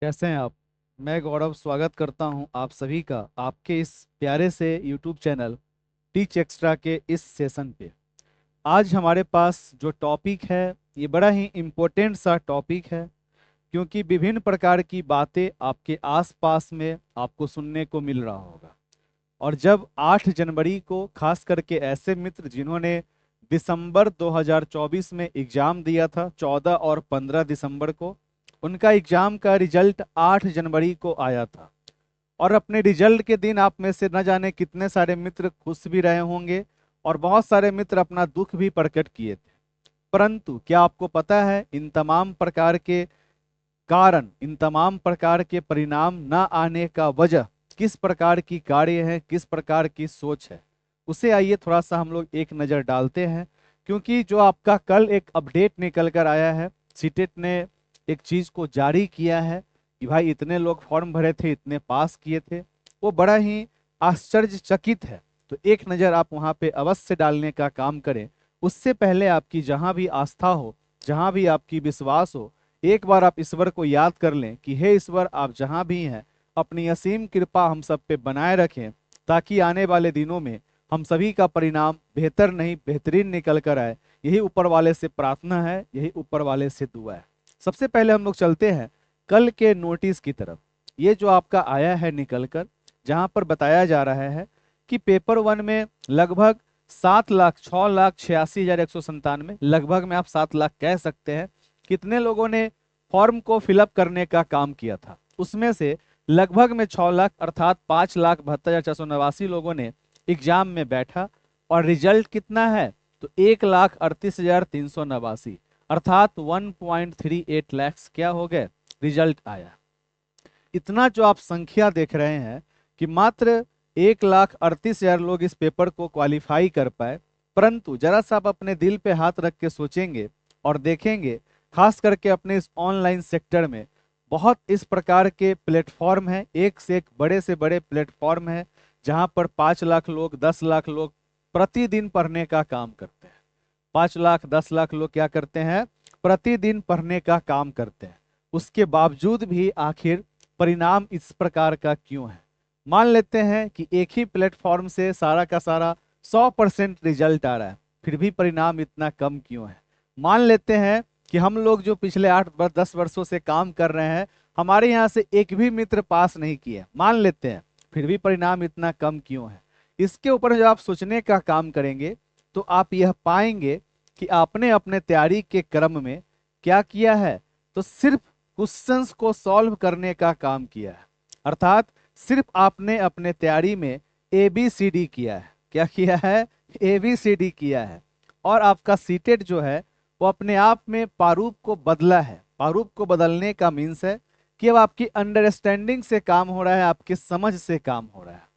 कैसे हैं आप। मैं गौरव स्वागत करता हूं आप सभी का आपके इस प्यारे से YouTube चैनल टीच एक्स्ट्रा के इस सेशन पे। आज हमारे पास जो टॉपिक है ये बड़ा ही इम्पोर्टेंट सा टॉपिक है, क्योंकि विभिन्न प्रकार की बातें आपके आसपास में आपको सुनने को मिल रहा होगा। और जब 8 जनवरी को खास करके ऐसे मित्र जिन्होंने दिसंबर 2024 में एग्जाम दिया था, 14 और 15 दिसंबर को उनका एग्जाम का रिजल्ट 8 जनवरी को आया था। और अपने रिजल्ट के दिन आप में से न जाने कितने सारे मित्र खुश भी रहे होंगे और बहुत सारे मित्र अपना दुख भी प्रकट किए थे। परंतु क्या आपको पता है इन तमाम प्रकार के कारण, इन तमाम प्रकार के परिणाम न आने का वजह किस प्रकार की कार्य है, किस प्रकार की सोच है, उसे आइए थोड़ा सा हम लोग एक नज़र डालते हैं। क्योंकि जो आपका कल एक अपडेट निकल कर आया है, सीटेट ने एक चीज़ को जारी किया है कि भाई इतने लोग फॉर्म भरे थे, इतने पास किए थे, वो बड़ा ही आश्चर्यचकित है। तो एक नज़र आप वहाँ पे अवश्य डालने का काम करें। उससे पहले आपकी जहाँ भी आस्था हो, जहाँ भी आपकी विश्वास हो, एक बार आप ईश्वर को याद कर लें कि हे ईश्वर, आप जहां भी हैं अपनी असीम कृपा हम सब पे बनाए रखें, ताकि आने वाले दिनों में हम सभी का परिणाम बेहतर नहीं बेहतरीन निकल कर आए। यही ऊपर वाले से प्रार्थना है, यही ऊपर वाले से दुआ है। सबसे पहले हम लोग चलते हैं कल के नोटिस की तरफ। ये जो आपका आया है निकल कर, जहां पर बताया जा रहा है कि पेपर वन में लगभग 7,06,86,197, लगभग में आप 7 लाख कह सकते हैं, कितने लोगों ने फॉर्म को फिलअप करने का काम किया था। उसमें से लगभग में 6 लाख अर्थात 5,72,489 लोगों ने एग्जाम में बैठा। और रिजल्ट कितना है तो 1,38,389 अर्थात 1.38 लैक्स क्या हो गए, रिजल्ट आया। इतना जो आप संख्या देख रहे हैं कि मात्र 1,38,000 लोग इस पेपर को क्वालिफाई कर पाए। परंतु जरा सा आप अपने दिल पे हाथ रख के सोचेंगे और देखेंगे, खास करके अपने इस ऑनलाइन सेक्टर में बहुत इस प्रकार के प्लेटफॉर्म हैं, एक से एक बड़े से बड़े प्लेटफॉर्म हैं, जहां पर 5 लाख लोग, 10 लाख लोग प्रतिदिन पढ़ने का काम करते हैं। 5 लाख, 10 लाख लोग क्या करते हैं, प्रतिदिन पढ़ने का काम करते हैं। उसके बावजूद भी आखिर परिणाम इस प्रकार का क्यों है। मान लेते हैं कि एक ही प्लेटफॉर्म से सारा का सारा 100% रिजल्ट आ रहा है, फिर भी परिणाम इतना कम क्यों है। मान लेते हैं कि हम लोग जो पिछले 8-10 वर्षों से काम कर रहे हैं, हमारे यहाँ से एक भी मित्र पास नहीं किए, मान लेते हैं, फिर भी परिणाम इतना कम क्यों है। इसके ऊपर जब आप सोचने का काम करेंगे तो आप यह पाएंगे कि आपने अपने तैयारी के क्रम में क्या किया है, तो सिर्फ क्वेश्चंस को सॉल्व करने का काम किया है। अर्थात सिर्फ आपने अपने तैयारी में ABCD किया है। क्या किया है, ABCD किया है। और आपका सीटेट जो है वो अपने आप में प्रारूप को बदला है। प्रारूप को बदलने का मीन्स है कि अब आपकी अंडरस्टैंडिंग से काम हो रहा है, आपकी समझ से काम हो रहा है।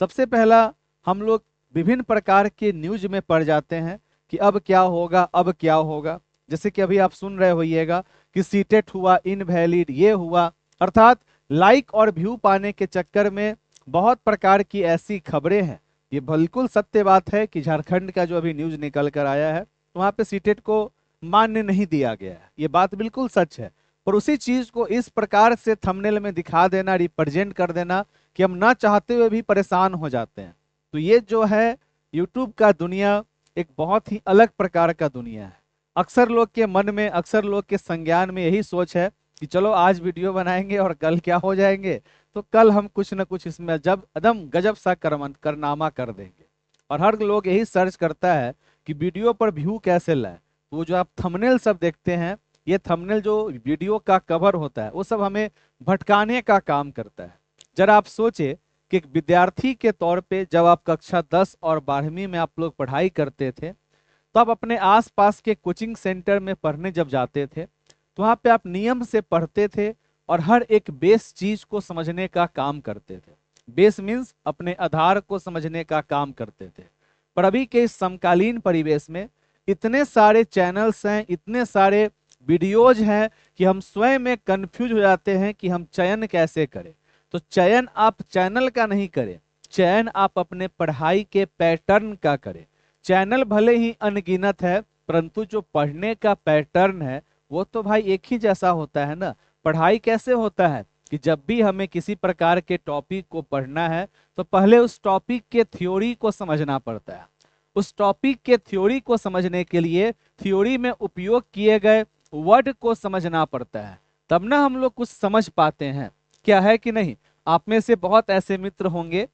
सबसे पहला हम लोग विभिन्न प्रकार के न्यूज में पढ़ जाते हैं कि अब क्या होगा, अब क्या होगा। जैसे कि अभी आप सुन रहे होइएगा कि सीटेट हुआ इनवैलिड, ये हुआ। अर्थात लाइक और व्यू पाने के चक्कर में बहुत प्रकार की ऐसी खबरें हैं। ये बिल्कुल सत्य बात है कि झारखंड का जो अभी न्यूज निकल कर आया है, वहां पे सीटेट को मान्य नहीं दिया गया है, ये बात बिल्कुल सच है। पर उसी चीज को इस प्रकार से थंबनेल में दिखा देना, रिप्रेजेंट कर देना कि हम ना चाहते हुए भी परेशान हो जाते हैं। तो ये जो है यूट्यूब का दुनिया एक बहुत ही अलग प्रकार का दुनिया है। अक्सर लोग के मन में, अक्सर लोग के संज्ञान में यही सोच है कि चलो आज वीडियो बनाएंगे और कल क्या हो जाएंगे, तो कल हम कुछ ना कुछ इसमें जब अदम गजब सा करनामा कर देंगे। और हर लोग यही सर्च करता है कि वीडियो पर व्यू कैसे लाए। तो वो जो आप थंबनेल सब देखते हैं, ये थंबनेल जो वीडियो का कवर होता है वो सब हमें भटकाने का काम करता है। जरा आप सोचे कि एक विद्यार्थी के तौर पे जब आप कक्षा 10 और 12वीं में आप लोग पढ़ाई करते थे, तो आप अपने आसपास के कोचिंग सेंटर में पढ़ने जब जाते थे तो वहाँ पे आप नियम से पढ़ते थे और हर एक बेस चीज को समझने का काम करते थे। बेस मीन्स अपने आधार को समझने का काम करते थे। पर अभी के इस समकालीन परिवेश में इतने सारे चैनल्स हैं, इतने सारे वीडियोज हैं कि हम स्वयं में कंफ्यूज हो जाते हैं कि हम चयन कैसे करें। तो चयन आप चैनल का नहीं करें, चयन आप अपने पढ़ाई के पैटर्न का करें। चैनल भले ही अनगिनत है, परंतु जो पढ़ने का पैटर्न है वो तो भाई एक ही जैसा होता है ना। पढ़ाई कैसे होता है कि जब भी हमें किसी प्रकार के टॉपिक को पढ़ना है तो पहले उस टॉपिक के थ्योरी को समझना पड़ता है। उस टॉपिक के थ्योरी को समझने के लिए थ्योरी में उपयोग किए गए वर्ड को समझना पड़ता है, तब ना हम लोग कुछ समझ पाते हैं। क्या है कि नहीं? आप में से बहुत ऐसे मित्र होंगे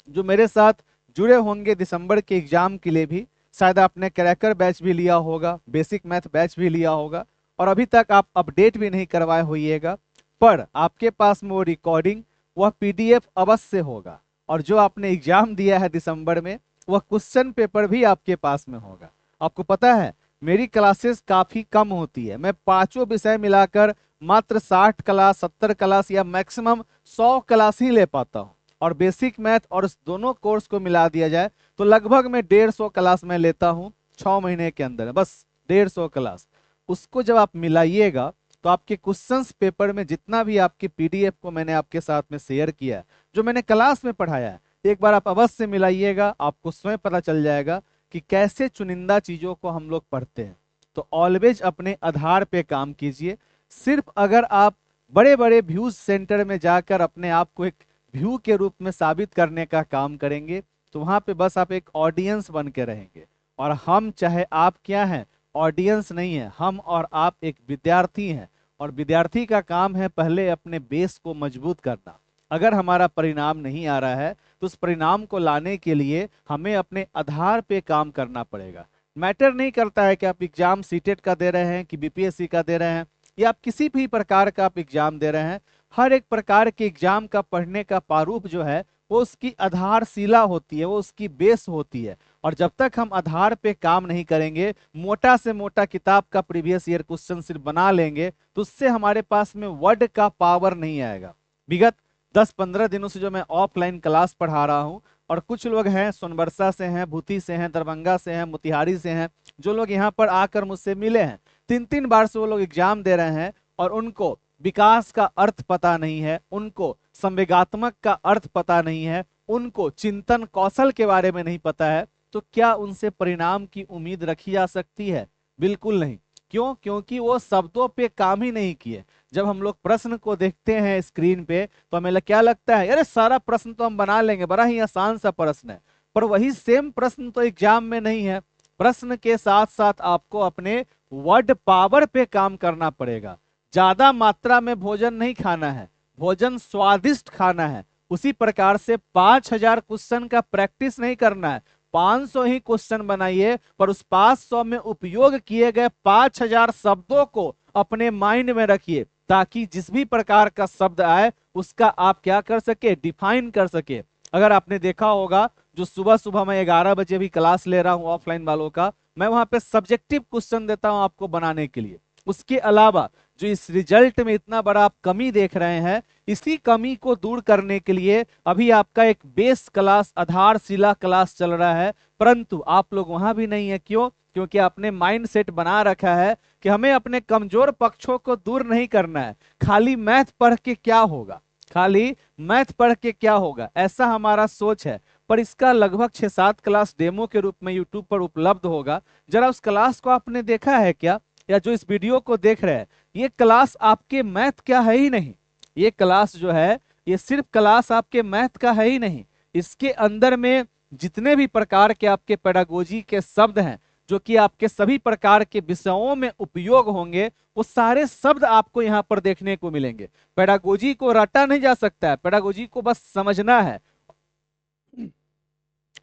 जो मेरे साथ जुड़े होंगे दिसंबर के एग्जाम के लिए भी। शायद आपने क्रैकर बैच भी लिया होगा, बेसिक मैथ बैच भी लिया होगा, और अभी तक आप अपडेट भी नहीं करवाए होइएगा, पर आपके पास में वो रिकॉर्डिंग, वह पीडीएफ अवश्य होगा। और जो आपने एग्जाम दिया है दिसंबर में, वह क्वेश्चन पेपर भी आपके पास में होगा। आपको पता है मेरी क्लासेस काफी कम होती है, मैं पांचों विषय मिलाकर मात्र 60 क्लास 70 क्लास या मैक्सिमम 100 क्लास ही ले पाता हूँ। और बेसिक मैथ और उस दोनों कोर्स को मिला दिया जाए तो लगभग मैं 150 क्लास में लेता हूँ 6 महीने के अंदर, बस 150 क्लास। उसको जब आप मिलाइएगा तो आपके क्वेश्चंस पेपर में जितना भी आपके पीडीएफ को मैंने आपके साथ में शेयर किया है, जो मैंने क्लास में पढ़ाया है, एक बार आप अवश्य मिलाइएगा, आपको स्वयं पता चल जाएगा कि कैसे चुनिंदा चीजों को हम लोग पढ़ते हैं। तो ऑलवेज अपने आधार पे काम कीजिए। सिर्फ अगर आप बड़े बड़े व्यूज सेंटर में जाकर अपने आप को एक व्यू के रूप में साबित करने का काम करेंगे तो वहां पे बस आप एक ऑडियंस बन के रहेंगे। और हम चाहे आप क्या हैं, ऑडियंस नहीं है, हम और आप एक विद्यार्थी हैं। और विद्यार्थी का काम है पहले अपने बेस को मजबूत करना। अगर हमारा परिणाम नहीं आ रहा है तो उस परिणाम को लाने के लिए हमें अपने आधार पे काम करना पड़ेगा। मैटर नहीं करता है कि आप एग्जाम सीटेट का दे रहे हैं कि बीपीएससी का दे रहे हैं या आप किसी भी प्रकार का आप एग्जाम दे रहे हैं, हर एक प्रकार के एग्जाम का पढ़ने का प्रारूप जो है वो उसकी आधारशिला होती है, वो उसकी बेस होती है। और जब तक हम आधार पे काम नहीं करेंगे, मोटा से मोटा किताब का प्रीवियस ईयर क्वेश्चन सिर्फ बना लेंगे, तो उससे हमारे पास में वर्ड का पावर नहीं आएगा। विगत 10-15 दिनों से जो मैं ऑफलाइन क्लास पढ़ा रहा हूँ, और कुछ लोग हैं सोनबरसा से हैं, भूती से हैं, दरभंगा से हैं, मोतिहारी से हैं, जो लोग यहाँ पर आकर मुझसे मिले हैं, 3-3 बार से वो लोग एग्जाम दे रहे हैं और उनको विकास का अर्थ पता नहीं है, उनको संवेगात्मक का अर्थ पता नहीं है, उनको चिंतन कौशल के बारे में नहीं पता है, तो क्या उनसे परिणाम की उम्मीद रखी जा सकती है? बिल्कुल नहीं। क्यों? क्योंकि वो शब्दों पे काम ही नहीं किए। जब हम लोग प्रश्न को देखते हैं स्क्रीन पे तो हमें क्या लगता है, अरे सारा प्रश्न तो हम बना लेंगे, बड़ा ही आसान सा प्रश्न है। पर वही सेम प्रश्न तो एग्जाम में नहीं है। प्रश्न के साथ साथ आपको अपने वर्ड पावर पे काम करना पड़ेगा। ज्यादा मात्रा में भोजन नहीं खाना है, भोजन स्वादिष्ट खाना है। उसी प्रकार से 5000 क्वेश्चन का प्रैक्टिस नहीं करना है, 500 ही क्वेश्चन बनाइए, पर उस 500 में उपयोग किए गए 5000 शब्दों को अपने माइंड में रखिए, ताकि जिस भी प्रकार का शब्द आए उसका आप क्या कर सके, डिफाइन कर सके। अगर आपने देखा होगा, जो सुबह सुबह मैं 11 बजे भी क्लास ले रहा हूं ऑफलाइन वालों का, मैं वहां पे सब्जेक्टिव क्वेश्चन देता हूं आपको बनाने के लिए। उसके अलावा जो इस रिजल्ट में इतना बड़ा आप कमी देख रहे हैं, इसी कमी को दूर करने के लिए अभी आपका एक बेस क्लास, आधारशिला क्लास चल रहा है, परंतु आप लोग वहां भी नहीं है। क्यों? क्योंकि आपने माइंड सेट बना रखा है कि हमें अपने कमजोर पक्षों को दूर नहीं करना है। खाली मैथ पढ़ के क्या होगा, खाली मैथ पढ़ के क्या होगा, ऐसा हमारा सोच है। पर इसका लगभग 6-7 क्लास डेमो के रूप में यूट्यूब पर उपलब्ध होगा। जरा उस क्लास को आपने देखा है क्या? या जो इस वीडियो को देख रहे हैं, ये क्लास आपके मैथ का है ही नहीं। ये क्लास जो है, ये सिर्फ क्लास आपके मैथ का है ही नहीं। इसके अंदर में जितने भी प्रकार के आपके पेडागोजी के शब्द हैं, जो कि आपके सभी प्रकार के विषयों में उपयोग होंगे, वो सारे शब्द आपको यहाँ पर देखने को मिलेंगे। पेडागोजी को रटा नहीं जा सकता है, पेडागोजी को बस समझना है।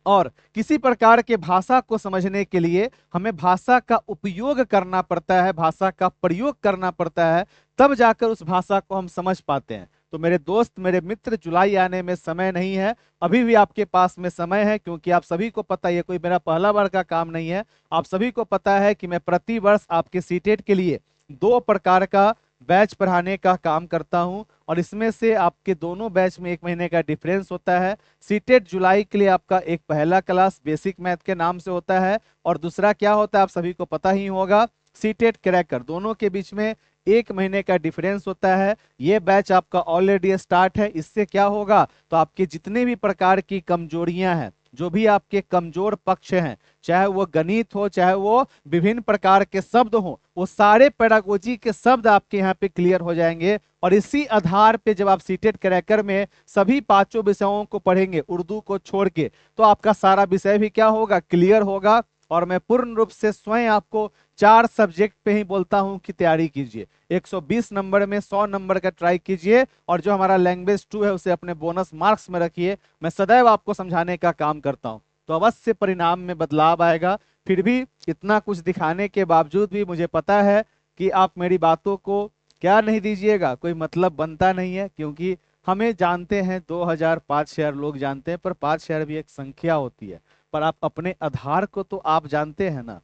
और किसी प्रकार के भाषा को समझने के लिए हमें भाषा का उपयोग करना पड़ता है, भाषा का प्रयोग करना पड़ता है, तब जाकर उस भाषा को हम समझ पाते हैं। तो मेरे दोस्त, मेरे मित्र, जुलाई आने में समय नहीं है, अभी भी आपके पास में समय है, क्योंकि आप सभी को पता है, ये कोई मेरा पहला बार का काम नहीं है। आप सभी को पता है कि मैं प्रति वर्ष आपके सीटेट के लिए 2 प्रकार का बैच पढ़ाने का काम करता हूं, और इसमें से आपके दोनों बैच में 1 महीने का डिफरेंस होता है। सीटेट जुलाई के लिए आपका एक पहला क्लास बेसिक मैथ के नाम से होता है, और दूसरा क्या होता है आप सभी को पता ही होगा, सीटेट क्रैकर। दोनों के बीच में 1 महीने का डिफरेंस होता है। ये बैच आपका ऑलरेडी स्टार्ट है। इससे क्या होगा, तो आपके जितने भी प्रकार की कमजोरियां हैं, जो भी आपके कमजोर पक्ष हैं, चाहे वो गणित हो, चाहे वो विभिन्न प्रकार के शब्द हो, वो सारे पेडागोजी के शब्द आपके यहाँ पे क्लियर हो जाएंगे। और इसी आधार पे जब आप सीटेट क्रैकर में सभी पांचों विषयों को पढ़ेंगे उर्दू को छोड़ के, तो आपका सारा विषय भी क्या होगा, क्लियर होगा। और मैं पूर्ण रूप से स्वयं आपको 4 सब्जेक्ट पे ही बोलता हूं कि तैयारी कीजिए। 120 नंबर में 100 नंबर का ट्राई कीजिए, और जो हमारा लैंग्वेज 2 है उसे अपने बोनस मार्क्स में रखिए। मैं सदैव आपको समझाने का काम करता हूं, तो अवश्य परिणाम में बदलाव आएगा। फिर भी इतना कुछ दिखाने के बावजूद भी मुझे पता है कि आप मेरी बातों को क्या नहीं दीजिएगा, कोई मतलब बनता नहीं है, क्योंकि हमें जानते हैं 2000 5000 लोग जानते हैं, पर 5000 भी एक संख्या होती है। पर आप अपने आधार को तो आप जानते हैं ना।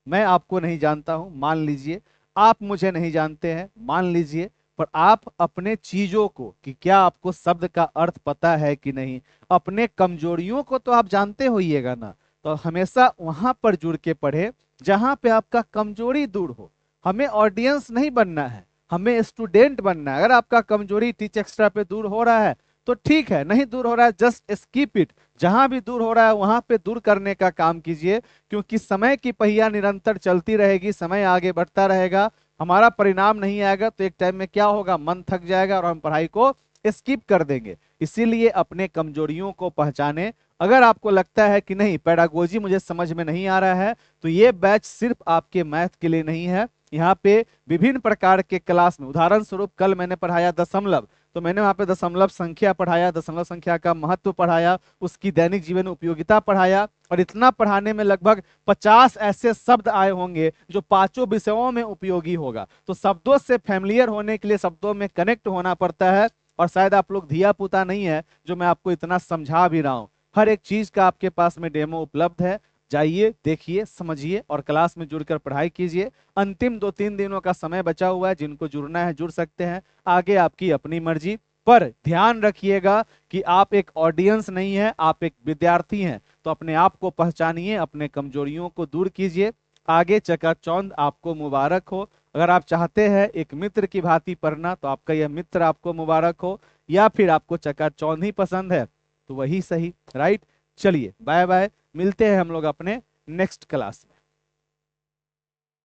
मैं आपको नहीं जानता हूं, मान लीजिए। आप मुझे नहीं जानते हैं, मान लीजिए। पर आप अपने चीजों को, कि क्या आपको शब्द का अर्थ पता है कि नहीं, अपने कमजोरियों को तो आप जानते होइएगा ना। तो हमेशा वहां पर जुड़ के पढ़े जहां पे आपका कमजोरी दूर हो। हमें ऑडियंस नहीं बनना है, हमें स्टूडेंट बनना है। अगर आपका कमजोरी टीच एक्स्ट्रा पे दूर हो रहा है तो ठीक है, नहीं दूर हो रहा है जस्ट स्किप इट। जहां भी दूर हो रहा है वहां पे दूर करने का काम कीजिए, क्योंकि समय की पहिया निरंतर चलती रहेगी, समय आगे बढ़ता रहेगा। हमारा परिणाम नहीं आएगा तो एक टाइम में क्या होगा, मन थक जाएगा और हम पढ़ाई को स्किप कर देंगे। इसीलिए अपने कमजोरियों को पहचाने। अगर आपको लगता है कि नहीं पेडागोजी मुझे समझ में नहीं आ रहा है, तो ये बैच सिर्फ आपके मैथ के लिए नहीं है। यहाँ पे विभिन्न प्रकार के क्लास में, उदाहरण स्वरूप कल मैंने पढ़ाया दशमलव, तो मैंने वहां पे दशमलव संख्या पढ़ाया, दशमलव संख्या का महत्व पढ़ाया, उसकी दैनिक जीवन उपयोगिता पढ़ाया। और इतना पढ़ाने में लगभग 50 ऐसे शब्द आए होंगे जो पांचों विषयों में उपयोगी होगा। तो शब्दों से फैमिलियर होने के लिए शब्दों में कनेक्ट होना पड़ता है। और शायद आप लोग धिया पुता नहीं है जो मैं आपको इतना समझा भी रहा हूँ। हर एक चीज का आपके पास में डेमो उपलब्ध है, जाइए देखिए समझिए और क्लास में जुड़कर पढ़ाई कीजिए। अंतिम 2-3 दिनों का समय बचा हुआ है, जिनको जुड़ना है जुड़ सकते हैं, आगे आपकी अपनी मर्जी। पर ध्यान रखिएगा कि आप एक ऑडियंस नहीं है, आप एक विद्यार्थी हैं। तो अपने आप को पहचानिए, अपने कमजोरियों को दूर कीजिए। आगे चकाचौंध आपको मुबारक हो। अगर आप चाहते हैं एक मित्र की भांति पढ़ना, तो आपका यह मित्र आपको मुबारक हो। या फिर आपको चकाचौंध ही पसंद है तो वही सही, राइट। चलिए बाय बाय, मिलते हैं हम लोग अपने नेक्स्ट क्लास में।